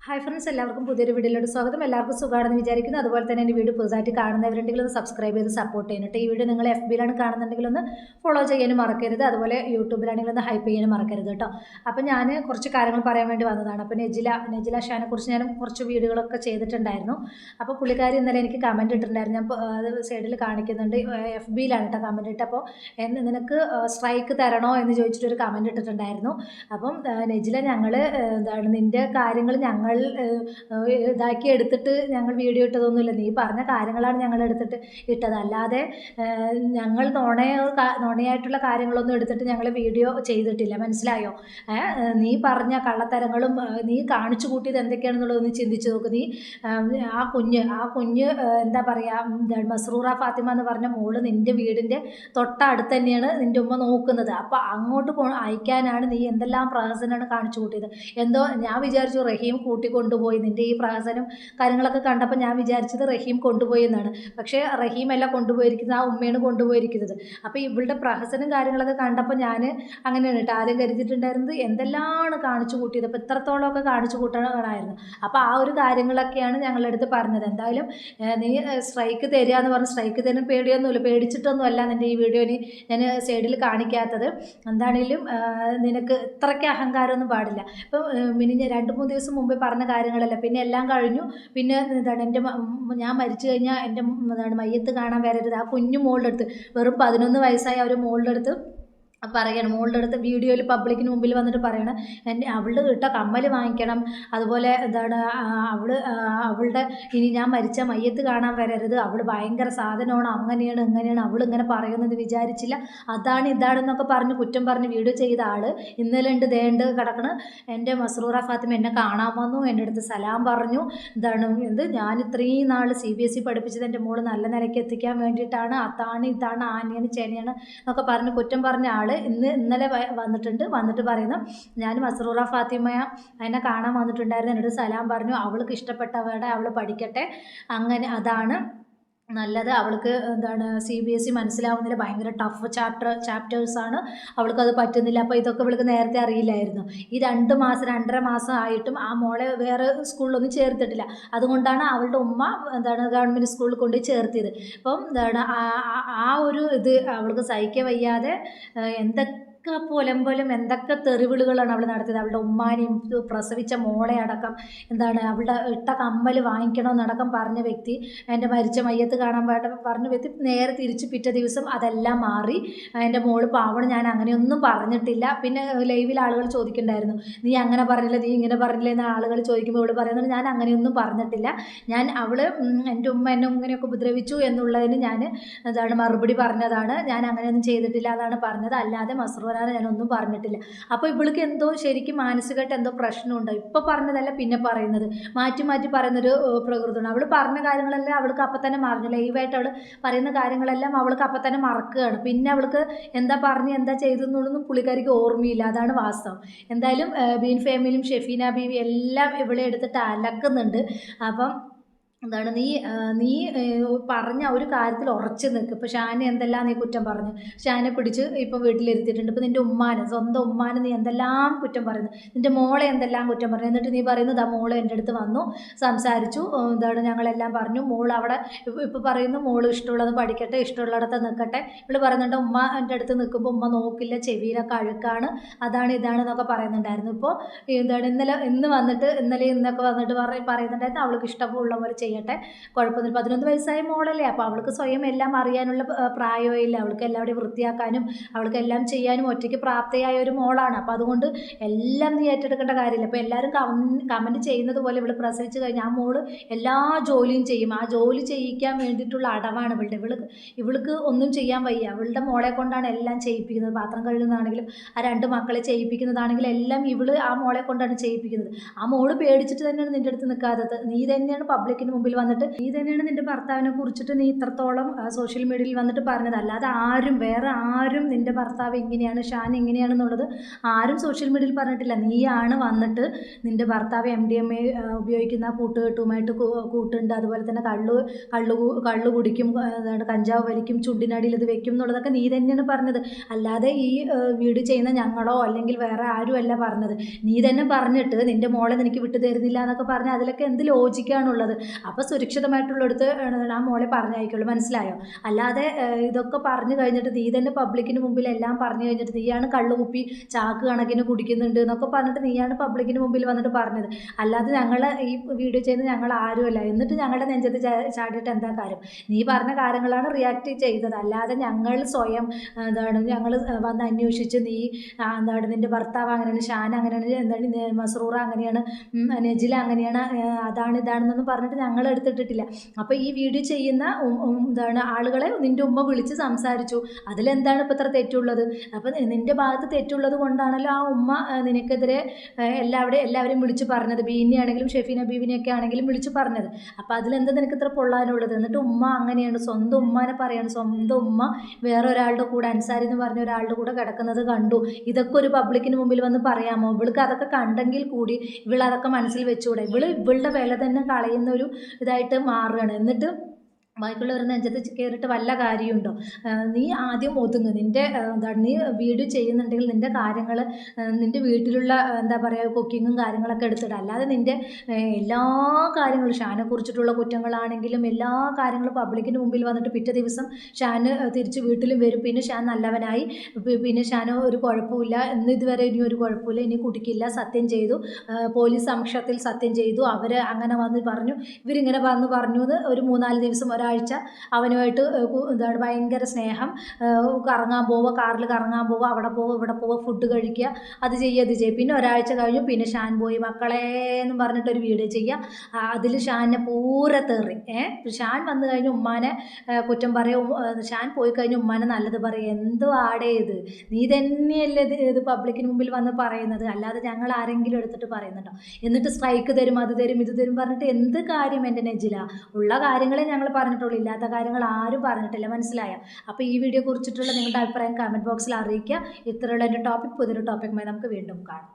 Hi friends, എല്ലാവർക്കും പുതിയൊരു വീഡിയോയിലോട്ട് സ്വാഗതം. എല്ലാവർക്കും സുഖമാണെന്ന് വിചാരിക്കുന്നു. അതുപോലെ തന്നെ എൻ്റെ വീഡിയോ പുതുതായിട്ട് കാണുന്നവരുണ്ടെങ്കിൽ ഒന്ന് സബ്സ്ക്രൈബ് ചെയ്ത് സപ്പോർട്ട് ചെയ്യുന്നുണ്ട്. ഈ വീഡിയോ നിങ്ങൾ FBയിലാണ് കാണുന്നുണ്ടെങ്കിൽ ഒന്ന് ഫോളോ ചെയ്യാനും മറക്കരുത്. അതുപോലെ യൂട്യൂബിലാണെങ്കിൽ ഒന്ന് ഹൈപ്പ് ചെയ്യാനും മറക്കരുത് കേട്ടോ. അപ്പോൾ ഞാൻ കുറച്ച് കാര്യങ്ങൾ പറയാൻ വേണ്ടി വന്നതാണ്. അപ്പോൾ നെജില ഷാനെ കുറിച്ച് ഞാൻ കുറച്ച് വീഡിയോകളൊക്കെ ചെയ്തിട്ടുണ്ടായിരുന്നു. അപ്പോൾ പുള്ളിക്കാരി ഇന്നലെ എനിക്ക് കമൻറ്റ് ഇട്ടിട്ടുണ്ടായിരുന്നു. ഞാൻ അത് സൈഡിൽ കാണിക്കുന്നുണ്ട്. FBയിലാണ് കേട്ടോ കമൻറ്റ് ഇട്ട്. അപ്പോൾ നിനക്ക് സ്ട്രൈക്ക് തരണോ എന്ന് ചോദിച്ചിട്ടൊരു കമൻറ്റ് ഇട്ടിട്ടുണ്ടായിരുന്നു. അപ്പം നെജില, ഞങ്ങൾ എന്താണ് നിൻ്റെ കാര്യങ്ങൾ ഞങ്ങൾ ഇതാക്കി എടുത്തിട്ട് ഞങ്ങൾ വീഡിയോ ഇട്ടതൊന്നുമില്ല. നീ പറഞ്ഞ കാര്യങ്ങളാണ് ഞങ്ങൾ എടുത്തിട്ട് ഇട്ടത്. അല്ലാതെ ഞങ്ങൾ നുണയായിട്ടുള്ള കാര്യങ്ങളൊന്നും എടുത്തിട്ട് ഞങ്ങൾ വീഡിയോ ചെയ്തിട്ടില്ല. മനസ്സിലായോ? നീ പറഞ്ഞ കള്ളത്തരങ്ങളും നീ കാണിച്ചു കൂട്ടിയത് എന്തൊക്കെയാണെന്നുള്ളതൊന്ന് ചിന്തിച്ച് നോക്ക്. നീ ആ കുഞ്ഞ് എന്താ പറയുക, മസ്റൂറ ഫാത്തിമ എന്ന് പറഞ്ഞ മോള് നിൻ്റെ വീടിൻ്റെ തൊട്ടടുത്ത് തന്നെയാണ് നിൻ്റെ ഉമ്മ നോക്കുന്നത്. അപ്പോൾ അങ്ങോട്ട് അയക്കാനാണ് നീ എന്തെല്ലാം പ്രഹസനമാണ് കാണിച്ചു കൂട്ടിയത്. എന്തോ ഞാൻ വിചാരിച്ചു റഹീം കൂട്ടിക്കൊണ്ടുപോയി. നിൻ്റെ ഈ പ്രഹസനം കാര്യങ്ങളൊക്കെ കണ്ടപ്പോൾ ഞാൻ വിചാരിച്ചത് റഹീം കൊണ്ടുപോയി എന്നാണ്. പക്ഷേ റഹീമല്ല കൊണ്ടുപോയിരിക്കുന്നത്, ആ ഉമ്മയാണ് കൊണ്ടുപോയിരിക്കുന്നത്. അപ്പോൾ ഇവളുടെ പ്രഹസനം കാര്യങ്ങളൊക്കെ കണ്ടപ്പോൾ ഞാൻ അങ്ങനെയാണ് കേട്ടോ ആദ്യം കരുതിയിട്ടുണ്ടായിരുന്നത് എന്തെല്ലാം കാണിച്ചു കൂട്ടിയത്. അപ്പോൾ ഇത്രത്തോളമൊക്കെ കാണിച്ചു കൂട്ടണമായിരുന്നു. അപ്പോൾ ആ ഒരു കാര്യങ്ങളൊക്കെയാണ് ഞങ്ങളടുത്ത് പറഞ്ഞത്. എന്തായാലും നീ സ്ട്രൈക്ക് തരിക എന്ന് പറഞ്ഞ് സ്ട്രൈക്ക് തരാൻ പേടിയൊന്നുമില്ല, പേടിച്ചിട്ടൊന്നുമല്ല നിൻ്റെ ഈ വീഡിയോയിൽ ഞാൻ സൈഡിൽ കാണിക്കാത്തത്. എന്താണെങ്കിലും നിനക്ക് ഇത്രയ്ക്ക് അഹങ്കാരമൊന്നും പാടില്ല. ഇപ്പം മിനിഞ്ഞ 2-3 ദിവസം മുമ്പേ പറഞ്ഞ കാര്യങ്ങളല്ല, പിന്നെ എല്ലാം കഴിഞ്ഞു. പിന്നെ എന്താണ് ഞാൻ മരിച്ചു കഴിഞ്ഞാൽ എൻ്റെ മയ്യത്ത് കാണാൻ വരരുത്. ആ കുഞ്ഞു മോളുടെ അടുത്ത്, വെറും 11 വയസ്സായ ഒരു മോളുടെ അടുത്ത് പറയണം, മോളുടെ അടുത്ത് വീഡിയോയിൽ പബ്ലിക്കിന് മുമ്പിൽ വന്നിട്ട് പറയണം അവളുടെ ഇട്ട കമ്മൽ വാങ്ങിക്കണം. അതുപോലെ എന്താണ് അവളുടെ ഇനി ഞാൻ മരിച്ച മയ്യത്ത് കാണാൻ വരരുത്, അവൾ ഭയങ്കര സാധനമാണ്, അങ്ങനെയാണ് ഇങ്ങനെയാണ്, അവളിങ്ങനെ പറയുന്നത് വിചാരിച്ചില്ല, അതാണ് ഇതാണെന്നൊക്കെ പറഞ്ഞ് കുറ്റം പറഞ്ഞ് വീഡിയോ ചെയ്ത ആൾ ഇന്നലെ ഉണ്ട് ദേണ്ട് കിടക്കണം. എൻ്റെ മസ്റൂറ ഫാത്തിമ എന്നെ കാണാൻ വന്നു, എൻ്റെ അടുത്ത് സലാം പറഞ്ഞു. ഞാൻ ഇത്രയും നാൾ CBSE പഠിപ്പിച്ചത് എൻ്റെ മോള് നല്ല നിലയ്ക്ക് എത്തിക്കാൻ വേണ്ടിയിട്ടാണ്, അതാണ് ഇതാണ് ആനയാണ് ചേനയാണ് എന്നൊക്കെ പറഞ്ഞ് കുറ്റം പറഞ്ഞ ആൾ ഇന്നലെ വന്നിട്ട് പറയുന്നു ഞാൻ മസ്റൂറ ഫാത്തിമ എന്നെ കാണാൻ വന്നിട്ടുണ്ടായിരുന്നു, എന്നോട് സലാം പറഞ്ഞു, അവൾക്ക് ഇഷ്ടപ്പെട്ടവരുടെ അവൾ പഠിക്കട്ടെ, അങ്ങനെ അതാണ് നല്ലത്, അവൾക്ക് എന്താണ് CBSE മനസ്സിലാവുന്നില്ല, ഭയങ്കര ടഫ് ചാപ്റ്റേഴ്സാണ്, അവൾക്കത് പറ്റുന്നില്ല. അപ്പോൾ ഇതൊക്കെ അവൾക്ക് നേരത്തെ അറിയില്ലായിരുന്നു. ഈ 2-2.5 മാസം ആയിട്ടും ആ മോളെ വേറെ സ്കൂളിലൊന്നും ചേർത്തിട്ടില്ല. അതുകൊണ്ടാണ് അവളുടെ ഉമ്മ ഗവൺമെൻറ് സ്കൂളിൽ കൊണ്ട് ചേർത്തിയത്. അപ്പം ആ ഒരു ഇത് അവൾക്ക് സഹിക്കാൻ വയ്യാതെ എന്തൊക്കെ പുലമ്പലും എന്തൊക്കെ തെറിവിളികളാണ് അവൾ നടത്തിയത്. അവളുടെ ഉമ്മാനെയും പ്രസവിച്ച മോളെ അടക്കം അവളുടെ ഇട്ട കമ്മൽ വാങ്ങിക്കണമെന്നടക്കം പറഞ്ഞ വ്യക്തി, എൻ്റെ മരിച്ച മയ്യത്ത് കാണാൻ പറഞ്ഞ വ്യക്തി നേരെ തിരിച്ച് പിറ്റേ ദിവസം അതെല്ലാം മാറി എൻ്റെ മോള് പാവണം, ഞാൻ അങ്ങനെയൊന്നും പറഞ്ഞിട്ടില്ല. പിന്നെ ലൈവിൽ ആളുകൾ ചോദിക്കുന്നുണ്ടായിരുന്നു നീ അങ്ങനെ പറഞ്ഞില്ല, നീ ഇങ്ങനെ പറഞ്ഞില്ല എന്ന് ആളുകൾ ചോദിക്കുമ്പോൾ അവൾ പറയുന്നത് ഞാൻ അങ്ങനെയൊന്നും പറഞ്ഞിട്ടില്ല, എൻ്റെ ഉമ്മ എന്നെ ഇങ്ങനെയൊക്കെ ഉപദ്രവിച്ചു എന്നുള്ളതിന് ഞാൻ മറുപടി പറഞ്ഞതാണ്, ഞാൻ അങ്ങനെയൊന്നും ചെയ്തിട്ടില്ല അതാണ് പറഞ്ഞത്, അല്ലാതെ മസ്റൂറാണ് ഞാനൊന്നും പറഞ്ഞിട്ടില്ല. അപ്പോൾ ഇവൾക്ക് എന്തോ ശരിക്കും മാനസികമായിട്ട് എന്തോ പ്രശ്നമുണ്ട്. ഇപ്പോൾ പറഞ്ഞതല്ല പിന്നെ പറയുന്നത്, മാറ്റി മാറ്റി പറയുന്നൊരു പ്രകൃതമാണ്. അവൾ പറഞ്ഞ കാര്യങ്ങളെല്ലാം അവൾക്ക് അപ്പം തന്നെ മറന്നു. ലൈവായിട്ട് അവൾ പറയുന്ന കാര്യങ്ങളെല്ലാം അവൾക്ക് അപ്പം തന്നെ മറക്കുകയാണ്. പിന്നെ അവൾക്ക് എന്താ പറഞ്ഞ് എന്താ ചെയ്തെന്നുള്ളതൊന്നും പുള്ളിക്കാരിക്ക് ഓർമ്മയില്ല, അതാണ് വാസ്തവം. എന്തായാലും ബീൻ ഫാമിലിയും ഷെഫീന ബീവി എല്ലാം ഇവളെ എടുത്തിട്ട് അലക്കുന്നുണ്ട്. അപ്പം നീ പറഞ്ഞ ഒരു കാര്യത്തിൽ ഉറച്ചു നിൽക്കും. ഇപ്പോൾ ഷാനെ എന്തെല്ലാം നീ കുറ്റം പറഞ്ഞു, ഷാനെ പിടിച്ച് ഇപ്പം വീട്ടിലിരുത്തിയിട്ടുണ്ട്. ഇപ്പോൾ നിൻ്റെ സ്വന്തം ഉമ്മാനെ നീ എന്തെല്ലാം കുറ്റം പറയുന്നു, നിൻ്റെ മോളെ എന്തെല്ലാം കുറ്റം പറഞ്ഞു. എന്നിട്ട് നീ പറയുന്നത് ആ മോള് എൻ്റെ അടുത്ത് വന്നു സംസാരിച്ചു, ഞങ്ങളെല്ലാം പറഞ്ഞു, മോൾ അവിടെ ഇപ്പോൾ പറയുന്നു മോള് ഇഷ്ടമുള്ളത് പഠിക്കട്ടെ, ഇഷ്ടമുള്ളിടത്ത് നിൽക്കട്ടെ. ഇവള് പറയുന്നുണ്ട് ഉമ്മ എൻ്റെ അടുത്ത് നിൽക്കുമ്പോൾ ഉമ്മ നോക്കില്ല, ചെവിയിലൊക്കെ അഴുക്കാണ്, അതാണ് ഇതാണെന്നൊക്കെ പറയുന്നുണ്ടായിരുന്നു. ഇപ്പോൾ ഇന്ന് വന്നിട്ട് ഇന്നൊക്കെ വന്നിട്ട് പറയുന്നുണ്ടായിരുന്നു അവൾക്ക് ഇഷ്ടമുള്ള പോലെ ചെയ്യട്ടെ, കുഴപ്പമൊന്നുമില്ല, 11 വയസ്സായ മോളല്ലേ, അപ്പോൾ അവൾക്ക് സ്വയം എല്ലാം അറിയാനുള്ള പ്രായമില്ല, അവൾക്ക് എല്ലാവരുടെയും വൃത്തിയാക്കാനും അവൾക്ക് എല്ലാം ചെയ്യാനും ഒറ്റയ്ക്ക് പ്രാപ്തയായ ഒരു മോളാണ്. അപ്പോൾ അതുകൊണ്ട് എല്ലാം നീ ഏറ്റെടുക്കേണ്ട കാര്യമില്ല. അപ്പോൾ എല്ലാവരും കമൻറ്റ് ചെയ്യുന്നത് പോലെ ഇവൾ പ്രസവിച്ച് കഴിഞ്ഞാൽ ആ മോള് എല്ലാ ജോലിയും ചെയ്യും, ആ ജോലി ചെയ്യിക്കാൻ വേണ്ടിയിട്ടുള്ള അടവാണ് ഇവൾക്ക് ഒന്നും ചെയ്യാൻ വയ്യ. അവളുടെ മോളെ കൊണ്ടാണ് എല്ലാം ചെയ്യിപ്പിക്കുന്നത്, പാത്രം കഴുകുന്നതാണെങ്കിലും ആ 2 മക്കളെ ചെയ്യിപ്പിക്കുന്നതാണെങ്കിലും എല്ലാം ആ മോളെ കൊണ്ടാണ് ചെയ്യിപ്പിക്കുന്നത്. ആ മോള് പേടിച്ചിട്ട് തന്നെയാണ് നിൻ്റെ അടുത്ത് നിൽക്കാത്തത്. നീ തന്നെയാണ് പബ്ലിക്കിന് മുമ്പിൽ വന്നിട്ട് നീ തന്നെയാണ് നിന്റെ ഭർത്താവിനെ കുറിച്ചിട്ട് നീ ഇത്രത്തോളം സോഷ്യൽ മീഡിയയിൽ വന്നിട്ട് പറഞ്ഞത്. അല്ലാതെ വേറെ ആരും നിന്റെ ഭർത്താവ് എങ്ങനെയാണ്, ഷാൻ എങ്ങനെയാണെന്നുള്ളത് ആരും സോഷ്യൽ മീഡിയയിൽ പറഞ്ഞിട്ടില്ല. നീയാണ് വന്നിട്ട് നിന്റെ ഭർത്താവ് MDMA ഉപയോഗിക്കുന്ന കൂട്ടുകെട്ടുമായിട്ട് കൂട്ടുണ്ട്, അതുപോലെ തന്നെ കള്ളു കുടിക്കും, കഞ്ചാവ് വലിക്കും, ചുണ്ടിനടിയിൽ ഇത് വെക്കും എന്നുള്ളതൊക്കെ നീ തന്നെയാണ് പറഞ്ഞത്. അല്ലാതെ ഈ വീഡിയോ ചെയ്യുന്ന ഞങ്ങളോ അല്ലെങ്കിൽ വേറെ ആരുമല്ല പറഞ്ഞത്. നീ തന്നെ പറഞ്ഞിട്ട് നിന്റെ മോളെ നിനക്ക് വിട്ടു തരുന്നില്ല എന്നൊക്കെ പറഞ്ഞാൽ അതിലൊക്കെ എന്ത് ലോജിക്കാണുള്ളത്? അപ്പോൾ സുരക്ഷിതമായിട്ടുള്ളിടത്ത് ആ മോളെ പറഞ്ഞയക്കുള്ളൂ, മനസ്സിലായോ? അല്ലാതെ ഇതൊക്കെ പറഞ്ഞു കഴിഞ്ഞിട്ട് നീ തന്നെ പബ്ലിക്കിന് മുമ്പിൽ എല്ലാം പറഞ്ഞു കഴിഞ്ഞിട്ട് നീയാണ് കള്ളുകുപ്പി ചാക്ക് കണക്കിന് കുടിക്കുന്നുണ്ട് എന്നൊക്കെ പറഞ്ഞിട്ട് നീയാണ് പബ്ലിക്കിന് മുമ്പിൽ വന്നിട്ട് പറഞ്ഞത്. അല്ലാതെ ഞങ്ങൾ ഈ വീഡിയോ ചെയ്യുന്നത് ഞങ്ങൾ ആരുമല്ല. എന്നിട്ട് ഞങ്ങളുടെ നെഞ്ചത്ത് ചാടിയിട്ട് എന്താ കാര്യം? നീ പറഞ്ഞ കാര്യങ്ങളാണ് റിയാക്ട് ചെയ്തത്. അല്ലാതെ ഞങ്ങൾ സ്വയം ഞങ്ങൾ വന്ന് അന്വേഷിച്ച് നീ നിന്റെ ഭർത്താവ് അങ്ങനെയാണ്, ഷാൻ അങ്ങനെയാണ്, മസ്റൂറ അങ്ങനെയാണ്, നജില അങ്ങനെയാണ്, ഇതാണെന്നൊന്നും പറഞ്ഞിട്ട് ഞങ്ങൾ എടുത്തിട്ടിട്ടില്ല. അപ്പോൾ ഈ വീഡിയോ ചെയ്യുന്ന ആളുകളെ നിന്റെ ഉമ്മ വിളിച്ച് സംസാരിച്ചു. അതിലെന്താണ് ഇപ്പോൾ ഇത്ര തെറ്റുള്ളത്? അപ്പം നിന്റെ ഭാഗത്ത് തെറ്റുള്ളത് കൊണ്ടാണല്ലോ ആ ഉമ്മ നിനക്കെതിരെ എല്ലാവരെയും വിളിച്ച് പറഞ്ഞത്. ബീനെയാണെങ്കിലും ഷെഫീന ബീവിനെയൊക്കെ ആണെങ്കിലും വിളിച്ച് പറഞ്ഞത്. അപ്പോൾ അതിലെന്താ നിനക്ക് ഇത്ര പൊള്ളാനുള്ളത്? എന്നിട്ട് ഉമ്മ അങ്ങനെയാണ്, സ്വന്തം ഉമ്മാനെ പറയാണ്, സ്വന്തം ഉമ്മ വേറെ ഒരാളുടെ കൂടെ, അൻസാരി എന്ന് പറഞ്ഞ ഒരാളുടെ കൂടെ കിടക്കുന്നത് കണ്ടു. ഇതൊക്കെ ഒരു പബ്ലിക്കിന് മുമ്പിൽ വന്ന് പറയാമോ? ഇവൾക്ക് അതൊക്കെ കണ്ടെങ്കിൽ കൂടി ഇവളതൊക്കെ മനസ്സിൽ വെച്ചുകൂടെ? ഇവളുടെ വില തന്നെ കളയുന്ന ഒരു ഇതായിട്ട് മാറുകയാണ്. എന്നിട്ട് ബാക്കിയുള്ളവർ നെഞ്ചത്ത് കയറിയിട്ട് വല്ല കാര്യമുണ്ടോ? നീ ആദ്യം ഒതുങ്ങ്. നീ വീഡിയോ ചെയ്യുന്നുണ്ടെങ്കിൽ നിൻ്റെ കാര്യങ്ങൾ, നിൻ്റെ വീട്ടിലുള്ള എന്താ പറയുക കുക്കിങ്ങും കാര്യങ്ങളൊക്കെ എടുത്തിടുക. അല്ലാതെ നിൻ്റെ എല്ലാ കാര്യങ്ങളും ഷാനെ കുറിച്ചിട്ടുള്ള കുറ്റങ്ങളാണെങ്കിലും എല്ലാ കാര്യങ്ങളും പബ്ലിക്കിന് മുമ്പിൽ വന്നിട്ട് പിറ്റേ ദിവസം ഷാന് തിരിച്ച് വീട്ടിലും വരും. പിന്നെ ഷാൻ നല്ലവനായി, പിന്നെ ഷാന് ഒരു കുഴപ്പമില്ല, ഇതുവരെ ഇനി ഒരു കുഴപ്പമില്ല, ഇനി കുടിക്കില്ല, സത്യം ചെയ്തു, പോലീസ് സമക്ഷത്തിൽ സത്യം ചെയ്തു, അവർ അങ്ങനെ വന്ന് പറഞ്ഞു, ഇവരിങ്ങനെ പറഞ്ഞു എന്ന് ഒരു 3-4 ദിവസം ഒരാഴ്ച അവനുമായിട്ട് ഭയങ്കര സ്നേഹം, കറങ്ങാൻ പോവുക, കാറിൽ കറങ്ങാൻ പോവുക, അവിടെ പോവുക ഇവിടെ പോവുക, ഫുഡ് കഴിക്കുക, അത് ചെയ്യുക. പിന്നെ ഒരാഴ്ച കഴിഞ്ഞു പിന്നെ ഷാൻ പോയി മക്കളെ എന്നും പറഞ്ഞിട്ടൊരു വീഡിയോ ചെയ്യുക. അതിൽ ഷാനെ പൂര തെറി. ഷാൻ വന്നു കഴിഞ്ഞ് ഉമ്മാനെ കുറ്റം പറയും, ഷാൻ പോയി കഴിഞ്ഞ് ഉമ്മാനെ നല്ലത് പറയും. എന്തോ ആടേത്? നീ തന്നെയല്ലേ ഇത് പബ്ലിക്കിന് മുമ്പിൽ വന്ന് പറയുന്നത്? അല്ലാതെ ഞങ്ങൾ ആരെങ്കിലും എടുത്തിട്ട് പറയുന്നുണ്ടോ? എന്നിട്ട് സ്ട്രൈക്ക് തരും, അത് തരും, ഇത് തരും പറഞ്ഞിട്ട് എന്ത് കാര്യം? എൻ്റെ നെജില, ഉള്ള കാര്യങ്ങളെ ഞങ്ങൾ പറഞ്ഞിട്ടുള്ളൂ, ഇല്ലാത്ത കാര്യങ്ങൾ ആരും പറഞ്ഞിട്ടില്ല, മനസ്സിലായോ? അപ്പോൾ ഈ വീഡിയോ കുറിച്ചിട്ടുള്ള നിങ്ങളുടെ അഭിപ്രായം കമൻറ്റ് ബോക്സിൽ അറിയിക്കുക. ഇത്രയുള്ള എൻ്റെ ടോപ്പിക് പുതിയൊരു ടോപ്പിക്കുമായി നമുക്ക് വീണ്ടും കാണാം.